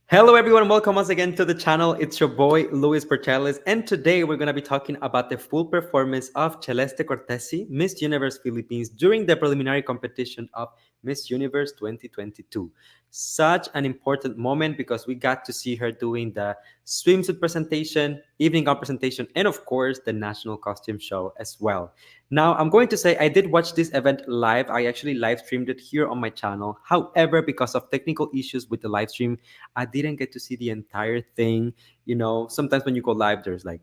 Hello, everyone. Welcome once again to the channel. It's your boy, Luis Portelles. And today we're going to be talking about the full performance of Celeste Cortesi, Miss Universe Philippines, during the preliminary competition of Miss Universe 2022. Such an important moment because we got to see her doing the swimsuit presentation, evening gown presentation, and of course, the national costume show as well. Now, I'm going to say I did watch this event live. I actually live streamed it here on my channel. However, because of technical issues with the live stream, I didn't get to see the entire thing. Sometimes when you go live, there's like,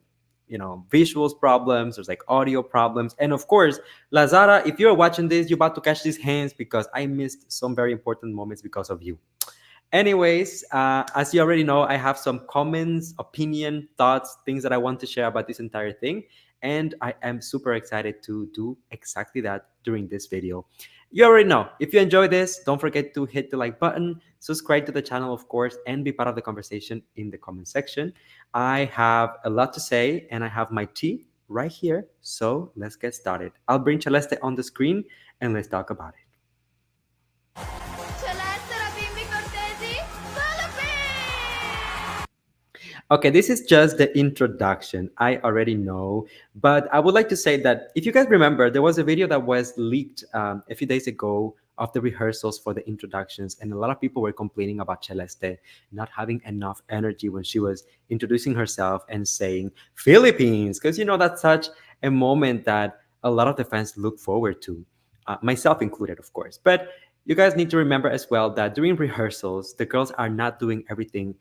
visuals problems, there's like audio problems. And of course, Lazara, if you're watching this, you're about to catch these hands because I missed some very important moments because of you. Anyways, as you already know, I have some comments, opinion, thoughts, things that I want to share about this entire thing. And I am super excited to do exactly that during this video. You already know, if you enjoy this, don't forget to hit the like button, subscribe to the channel, of course, and be part of the conversation in the comment section. I have a lot to say, and I have my tea right here. So let's get started. I'll bring Celeste on the screen, and let's talk about it. Okay, this is just the introduction. I already know, but I would like to say that if you guys remember, there was a video that was leaked a few days ago of the rehearsals for the introductions, and a lot of people were complaining about Celeste not having enough energy when she was introducing herself and saying Philippines, because that's such a moment that a lot of the fans look forward to, myself included, of course. But you guys need to remember as well that during rehearsals, the girls are not doing everything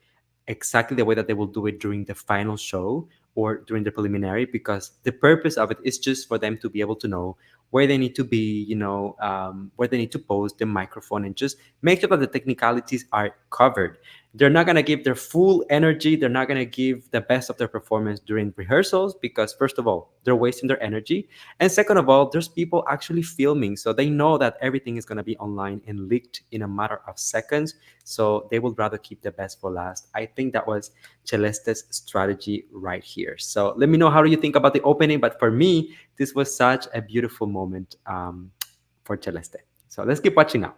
exactly the way that they will do it during the final show or during the preliminary, because the purpose of it is just for them to be able to know where they need to be, where they need to pose the microphone, and just make sure that the technicalities are covered. They're not going to give their full energy. They're not going to give the best of their performance during rehearsals because, first of all, they're wasting their energy. And second of all, there's people actually filming. So they know that everything is going to be online and leaked in a matter of seconds. So they would rather keep the best for last. I think that was Celeste's strategy right here. So let me know, how do you think about the opening? But for me, this was such a beautiful moment for Celeste. So let's keep watching now.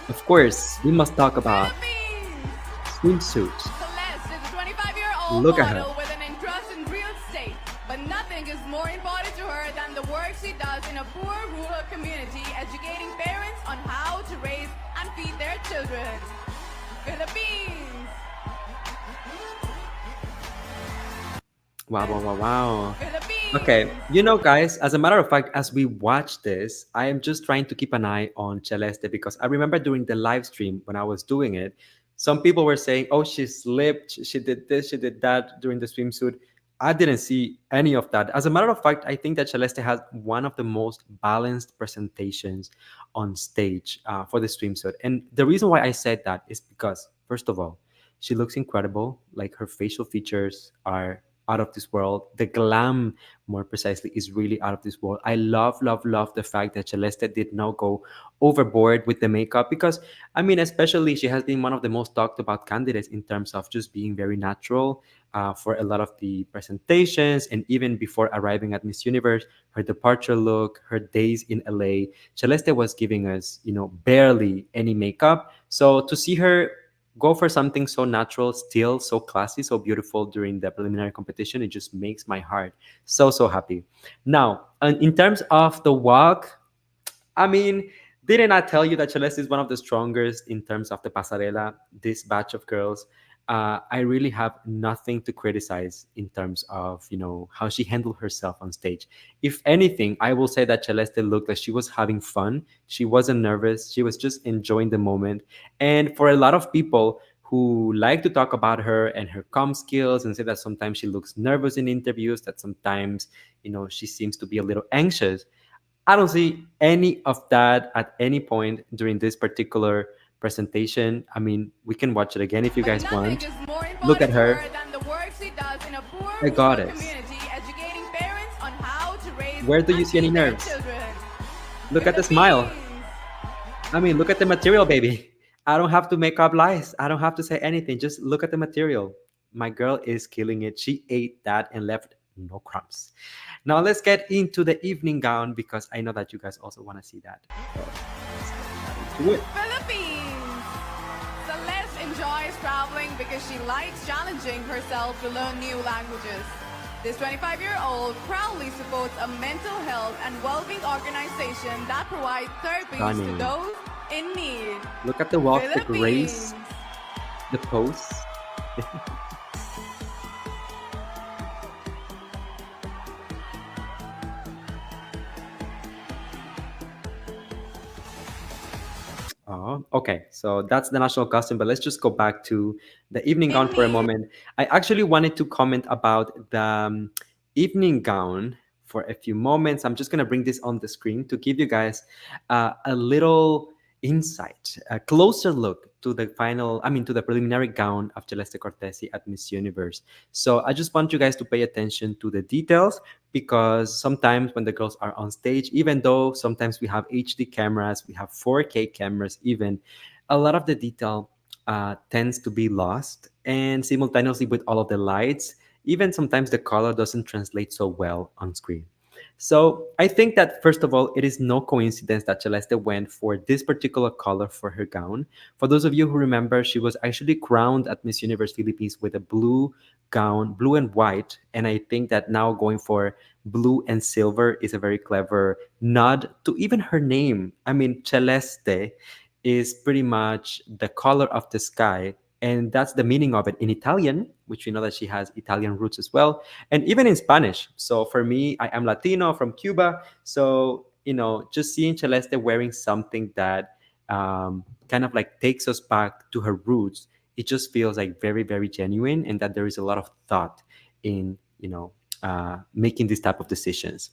Of course, we must talk about swimsuit. Celeste is a 25-year-old Look at her. model with an interest in real estate, but nothing is more important to her than the work she does in a poor rural community, educating parents on how to raise and feed their children. Philippines! Wow, wow, wow, wow. Philippines! Okay, guys, as a matter of fact, as we watch this, I am just trying to keep an eye on Celeste because I remember during the live stream when I was doing it, some people were saying, oh, she slipped, she did this, she did that during the swimsuit. I didn't see any of that. As a matter of fact, I think that Celeste has one of the most balanced presentations on stage for the swimsuit. And the reason why I said that is because, first of all, she looks incredible. Like, her facial features are out of this world. The glam, more precisely, is really out of this world. I love, love, love the fact that Celeste did not go overboard with the makeup because, I mean, especially she has been one of the most talked about candidates in terms of just being very natural for a lot of the presentations. And even before arriving at Miss Universe, her departure look, her days in LA, Celeste was giving us, barely any makeup. So to see her go for something so natural, still so classy, so beautiful during the preliminary competition, it just makes my heart so, so happy. Now, in terms of the walk, I mean, didn't I tell you that Celeste is one of the strongest in terms of the pasarela, this batch of girls? I really have nothing to criticize in terms of, how she handled herself on stage. If anything, I will say that Celeste looked like she was having fun. She wasn't nervous. She was just enjoying the moment. And for a lot of people who like to talk about her and her comm skills and say that sometimes she looks nervous in interviews, that sometimes, she seems to be a little anxious, I don't see any of that at any point during this particular presentation. I mean, we can watch it again if you But guys nothing want. is more Look at important to her, her than the work she does in a poor a rural goddess. community, educating parents on how to raise Where do you and see any feed their nerves? children. Look at the smile. Philippines! I mean, look at the material, baby. I don't have to make up lies. I don't have to say anything. Just look at the material. My girl is killing it. She ate that and left no crumbs. Now let's get into the evening gown because I know that you guys also want to see that. So let's get into it. because she likes challenging herself to learn new languages. This 25-year-old proudly supports a mental health and well-being organization that provides therapies to Stunning. those in need. Look at the walk, the Philippines. grace, the pose. Oh, okay. So that's the national costume, but let's just go back to the evening gown In for a need. moment. I actually wanted to comment about the evening gown for a few moments. I'm just going to bring this on the screen to give you guys a little insight, a closer look to the final, I mean, to the preliminary gown of Celeste Cortesi at Miss Universe. So I just want you guys to pay attention to the details because sometimes when the girls are on stage, even though sometimes we have HD cameras, we have 4K cameras, even a lot of the detail tends to be lost. And simultaneously with all of the lights, even sometimes the color doesn't translate so well on screen. So I think that first of all, it is no coincidence that Celeste went for this particular color for her gown. For those of you who remember, she was actually crowned at Miss Universe Philippines with a blue gown, blue and white. And I think that now going for blue and silver is a very clever nod to even her name. I mean, Celeste is pretty much the color of the sky. And that's the meaning of it in Italian, which we know that she has Italian roots as well, and even in Spanish. So for me, I am Latino from Cuba. So, just seeing Celeste wearing something that kind of like takes us back to her roots, it just feels like very, very genuine and that there is a lot of thought in, making this type of decisions.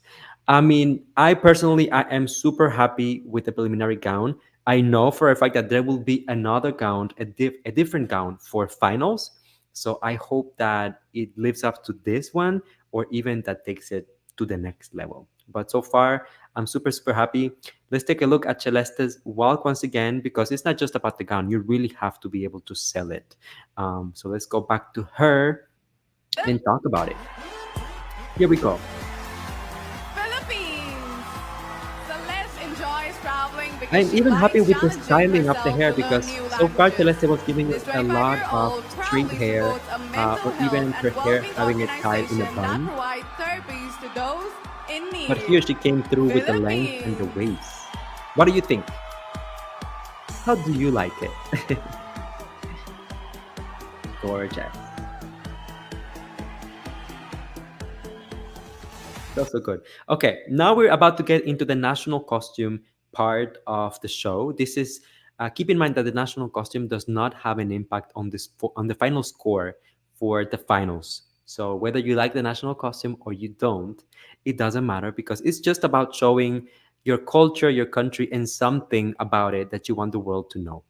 I mean, I personally, I am super happy with the preliminary gown. I know for a fact that there will be another gown, a different gown for finals. So I hope that it lives up to this one or even that takes it to the next level. But so far, I'm super, super happy. Let's take a look at Celeste's walk once again because it's not just about the gown. You really have to be able to sell it. So let's go back to her and talk about it. Here we go. Philippines. Celeste enjoys traveling because I'm she even happy likes with the challenging styling of the herself hair to learn because new so far languages. Celeste was giving us This a lot of 25-year-old straight proudly hair, supports a mental or health even and her hair well-being having it tied in a organization that bun. provides therapies to those in But need. here she came through with the length and the Philippines. waist. What do you think? How do you like it? Gorgeous. So good. Okay, now we're about to get into the national costume part of the show. This is keep in mind that the national costume does not have an impact on on the final score for the finals. So whether you like the national costume or you don't, it doesn't matter because it's just about showing your culture, your country, and something about it that you want the world to know.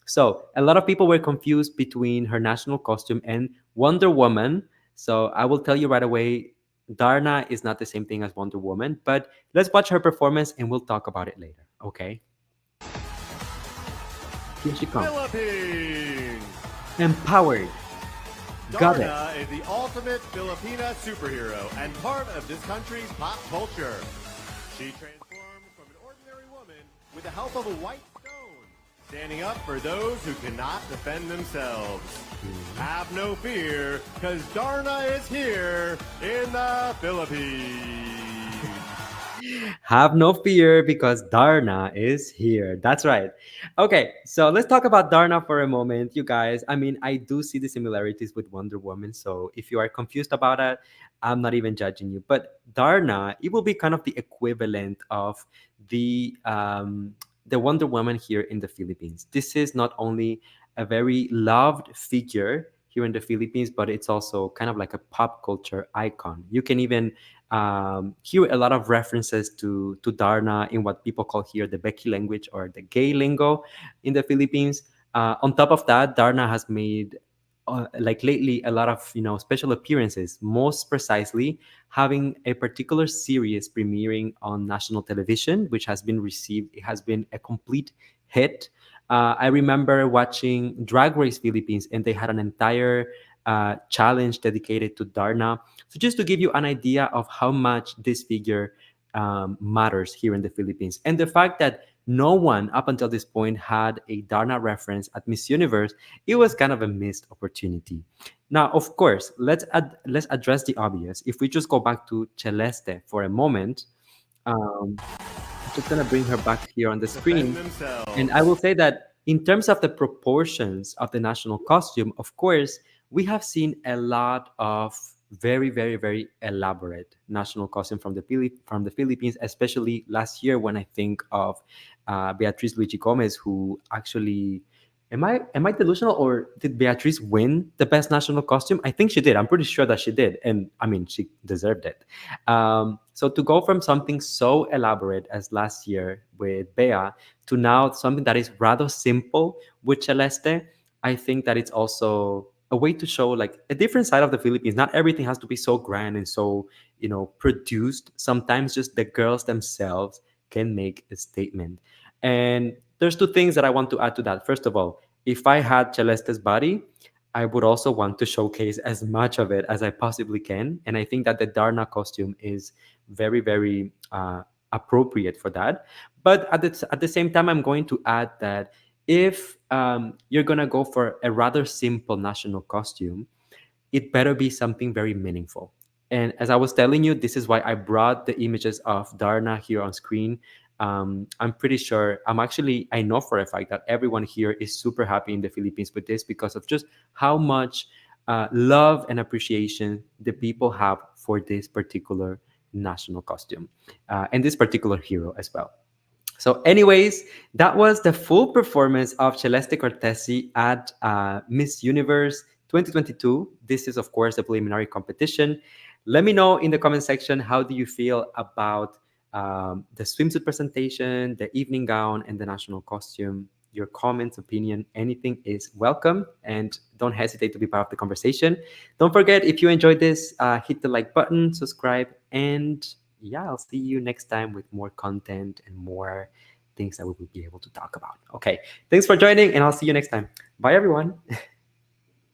So a lot of people were confused between her national costume and Wonder Woman. So I will tell you right away, Darna is not the same thing as Wonder Woman, but let's watch her performance and we'll talk about it later. Okay? Here she comes. Philippines. Empowered. Goddess. Darna is the ultimate Filipina superhero and part of this country's pop culture. She transforms from an ordinary woman with the help of a white stone, standing up for those who cannot defend themselves. Have no fear, because Darna is here in the Philippines. Have no fear because Darna is here. That's right. Okay, so let's talk about Darna for a moment, you guys. I mean, I do see the similarities with Wonder Woman. So if you are confused about it, I'm not even judging you. But Darna, it will be kind of the equivalent of the Wonder Woman here in the Philippines. This is not only a very loved figure here in the Philippines, but it's also kind of like a pop culture icon. You can even hear a lot of references to Darna in what people call here the Becky language or the gay lingo in the Philippines. On top of that, Darna has made like lately a lot of special appearances. Most precisely, having a particular series premiering on national television, which has been received. It has been a complete hit. I remember watching Drag Race Philippines, and they had an entire challenge dedicated to Darna. So just to give you an idea of how much this figure matters here in the Philippines, and the fact that no one up until this point had a Darna reference at Miss Universe. It was kind of a missed opportunity. Now, of course, let's address the obvious. If we just go back to Celeste for a moment, um, I'm just gonna bring her back here on the Defend screen. And I will themselves. say that in terms of the proportions of the national costume, of course, we have seen a lot of very, very, very elaborate national costume from from the Philippines, especially last year when I think of Beatriz Luigi Gomez, who actually. Am I delusional, or did Beatriz win the best national costume? I think she did. I'm pretty sure that she did, and I mean she deserved it. So to go from something so elaborate as last year with Bea to now something that is rather simple with Celeste, I think that it's also a way to show like a different side of the Philippines. Not everything has to be so grand and so, produced. Sometimes just the girls themselves can make a statement. And there's two things that I want to add to that. First of all, if I had Celeste's body, I would also want to showcase as much of it as I possibly can. And I think that the Darna costume is very, very appropriate for that. But at the same time, I'm going to add that if you're going to go for a rather simple national costume, it better be something very meaningful. And as I was telling you, this is why I brought the images of Darna here on screen. I'm pretty sure, I know for a fact that everyone here is super happy in the Philippines with this because of just how much love and appreciation the people have for this particular national costume and this particular hero as well. So, anyways, that was the full performance of Celeste Cortesi at Miss Universe 2022. This is, of course, the preliminary competition. Let me know in the comment section, how do you feel about the swimsuit presentation, the evening gown, and the national costume? Your comments, opinion, anything is welcome, and don't hesitate to be part of the conversation. Don't forget, if you enjoyed this, hit the like button, subscribe, and yeah, I'll see you next time with more content and more things that we will be able to talk about. Okay, thanks for joining, and I'll see you next time. Bye, everyone.